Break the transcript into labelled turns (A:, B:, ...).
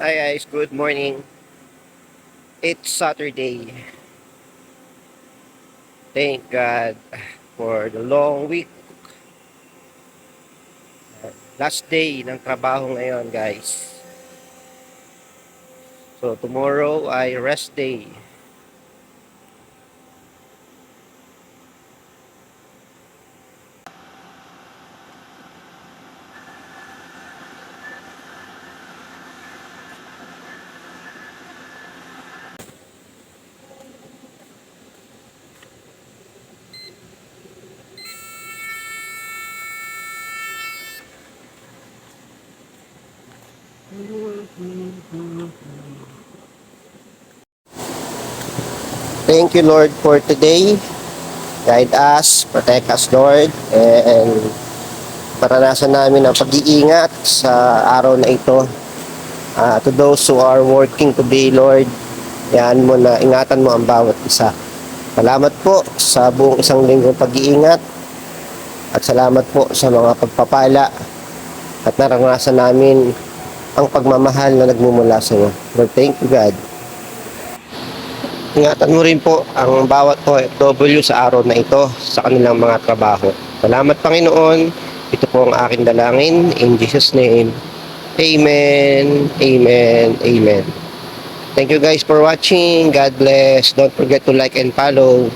A: Hi guys, good morning. It's Saturday. Thank God for the long week. Last day ng trabaho ngayon guys. So tomorrow ay rest day. Thank you Lord for today. Guide us, protect us Lord, and maranasan namin ang pag-iingat sa araw na ito. To those who are working today Lord, yan mo na ingatan mo ang bawat isa. Salamat po sa buong isang linggong pag-iingat at salamat po sa mga pagpapala at naranasan namin ang pagmamahal na nagmumula sa iyo. Lord, thank you God. Ingatan mo rin po ang bawat OFW sa araw na ito sa kanilang mga trabaho. Salamat Panginoon. Ito po ang aking dalangin. In Jesus' name. Amen. Amen. Amen. Thank you guys for watching. God bless. Don't forget to like and follow.